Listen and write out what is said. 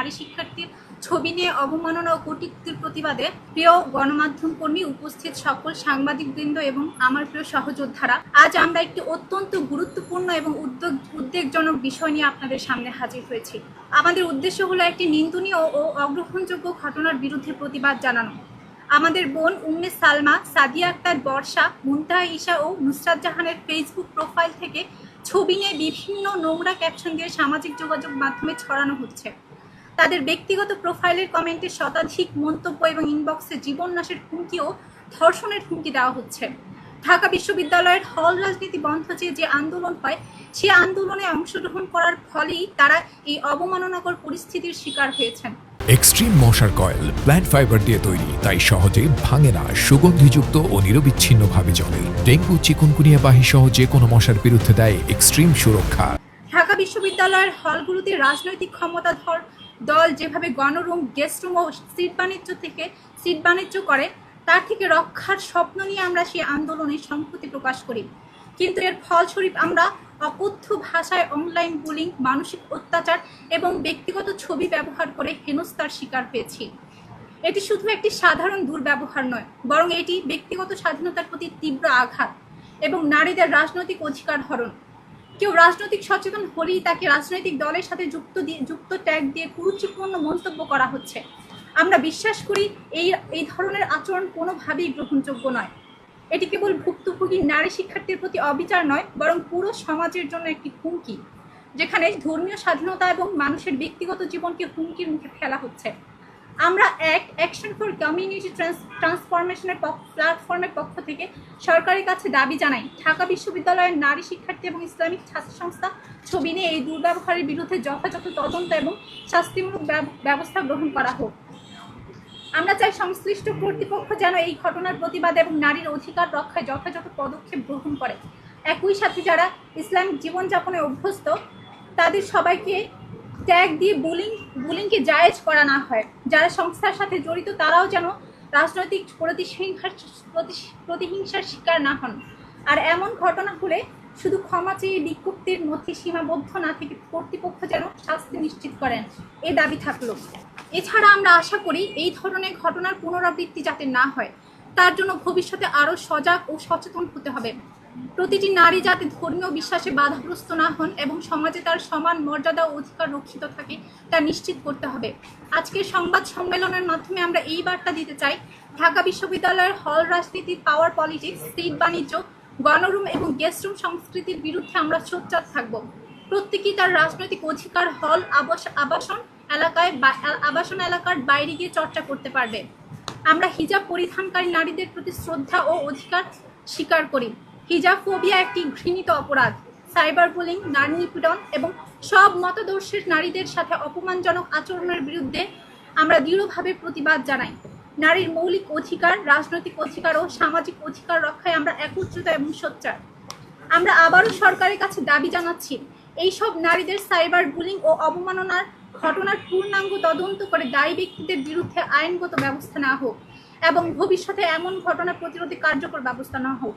নারী শিক্ষার্থীর ছবি নিয়ে অবমাননা ও কটূক্তির প্রতিবাদে প্রিয় গণমাধ্যম কর্মী, উপস্থিত সকল সাংবাদিকবৃন্দ এবং আমার প্রিয় সহযোদ্ধারা, আজ আমরা একটি অত্যন্ত গুরুত্বপূর্ণ এবং উদ্বেগজনক বিষয় নিয়ে আপনাদের সামনে হাজির হয়েছি। আমাদের উদ্দেশ্য হলো একটি নিন্দনীয় ও অগ্রহণযোগ্য ঘটনার বিরুদ্ধে প্রতিবাদ জানানো। আমাদের বোন উম্মে সালমা, সাদিয়া আক্তার বর্ষা, মুনতাহা ঈশা ও নুসরাত জাহানের ফেসবুক প্রোফাইল থেকে ছবি নিয়ে বিভিন্ন নোংরা ক্যাপশন দিয়ে সামাজিক যোগাযোগ মাধ্যমে ছড়ানো হচ্ছে। তাদের ব্যক্তিগত প্রোফাইলের কমেন্টে শতাধিক মন্তব্য এবং ইনবক্সে জীবননাশের হুমকি ও ধর্ষণের হুমকি দেওয়া হচ্ছে। ঢাকা বিশ্ববিদ্যালয়ের হল রাজনীতি বন্ধ চেয়ে যে আন্দোলন হয়, সে আন্দোলনে অংশগ্রহণ করার ফলেই তারা এই অবমাননাকর পরিস্থিতির শিকার হয়েছেন। এক্সট্রিম মশার কয়েল প্ল্যান্ট ফাইবার দিয়ে তৈরি, তাই সহজে ভাঙে না, সুগন্ধিযুক্ত ও নিরবিচ্ছিন্নভাবে জ্বলে। ডেঙ্গু, চিকুনগুনিয়া বাহি সহ যে কোনো মশার বিরুদ্ধে দেয় এক্সট্রিম সুরক্ষা। ঢাকা বিশ্ববিদ্যালয়ের হলগুলোতে রাজনৈতিক ক্ষমতাধর দল যেভাবে গণরুম, গেস্টরুম ও সিট বাণিজ্য করে, তার থেকে রক্ষার স্বপ্ন নিয়ে আমরা সেই আন্দোলনে সংহতি প্রকাশ করি। কিন্তু এর ফলস্বরূপ আমরা অকথ্য ভাষায় অনলাইন বুলিং, মানসিক অত্যাচার এবং ব্যক্তিগত ছবি ব্যবহার করে হেনস্থার শিকার হয়েছি। এটি শুধু একটি সাধারণ দুর্ব্যবহার নয়, বরং এটি ব্যক্তিগত স্বাধীনতার প্রতি তীব্র আঘাত এবং নারীদের রাজনৈতিক অধিকার হরণ। কেউ রাজনৈতিক সচেতন হলেই তাকে রাজনৈতিক দলের সাথে যুক্ত ট্যাগ দিয়ে কুরুচিপূর্ণ মন্তব্য করা হচ্ছে। আমরা বিশ্বাস করি এই ধরনের আচরণ কোনোভাবেই গ্রহণযোগ্য নয়। এটি কেবল ভুক্তভোগী নারী শিক্ষার্থীর প্রতি অবিচার নয়, বরং পুরো সমাজের জন্য একটি হুমকি, যেখানে ধর্মীয় স্বাধীনতা এবং মানুষের ব্যক্তিগত জীবনকে হুমকির মুখে ফেলা হচ্ছে। আমরা অ্যাকশন ফর কমিউনিটি ট্রান্সফরমেশনের প্ল্যাটফর্মের পক্ষ থেকে সরকারের কাছে দাবি জানাই, ঢাকা বিশ্ববিদ্যালয়ের নারী শিক্ষার্থী এবং ইসলামিক ছাত্র সংস্থা ছবি নিয়ে এই দুর্ব্যবহারের বিরুদ্ধে যথাযথ তদন্ত এবং শাস্তিমূলক ব্যবস্থা গ্রহণ করা হোক। আমরা চাই সংশ্লিষ্ট কর্তৃপক্ষ যেন এই ঘটনার প্রতিবাদ এবং নারীর অধিকার রক্ষায় যথাযথ পদক্ষেপ গ্রহণ করে। একই সাথে যারা ইসলামিক জীবনযাপনে অভ্যস্ত, তাদের সবাইকে ট্যাগ দিয়ে বুলিংকে জায়েজ করা না হয়। যারা সংস্থার সাথে জড়িত, তারাও যেন রাজনৈতিক প্রতিহিংসার শিকার না হন। আর এমন ঘটনা হলে শুধু ক্ষমা চেয়ে বিজ্ঞপ্তির মধ্যে সীমাবদ্ধ না থেকে কর্তৃপক্ষ যেন শাস্তি নিশ্চিত করেন, এ দাবি থাকলো। এছাড়া আমরা আশা করি এই ধরনের ঘটনার পুনরাবৃত্তি যাতে না হয়, তার জন্য ভবিষ্যতে আরও সজাগ ও সচেতন হতে হবে। প্রতিটি নারী যাতে ধর্মীয় বিশ্বাসে বাধাগ্রস্ত না হন এবং সমাজে তার সমান মর্যাদা ও অধিকার রক্ষিত থাকে, তা নিশ্চিত করতে হবে। আজকের সংবাদ সম্মেলনের মাধ্যমে আমরা এই বার্তা দিতে চাই, ঢাকা বিশ্ববিদ্যালয়ের হল রাজনীতি, পাওয়ার পলিটিক্স, সিট বাণিজ্য, গণরুম এবং গেস্টরুম সংস্কৃতির বিরুদ্ধে আমরা সোচ্চার থাকব। প্রত্যেকেই তার রাজনৈতিক অধিকার হল, আবাসন এলাকার বাইরে গিয়ে চর্চা করতে পারবে। আমরা হিজাব পরিধানকারী নারীদের প্রতি শ্রদ্ধা ও অধিকার স্বীকার করি। হিজাব ফোবিয়া একটি ঘৃণিত অপরাধ। সাইবার বুলিং, নারী নিপীড়ন এবং সব মতাদর্শের নারীদের সাথে অপমানজনক আচরণের বিরুদ্ধে আমরা দৃঢ়ভাবে প্রতিবাদ জানাই। নারীর মৌলিক অধিকার, রাজনৈতিক অধিকার ও সামাজিক অধিকার রক্ষায় আমরা একত্রিত এবং সোচ্চার। আমরা আবারও সরকারের কাছে দাবি জানাচ্ছি, এইসব নারীদের সাইবার বুলিং ও অবমাননার ঘটনার পূর্ণাঙ্গ তদন্ত করে দায়ী ব্যক্তিদের বিরুদ্ধে আইনগত ব্যবস্থা নেওয়া হোক এবং ভবিষ্যতে এমন ঘটনা প্রতিরোধে কার্যকর ব্যবস্থা নেওয়া হোক।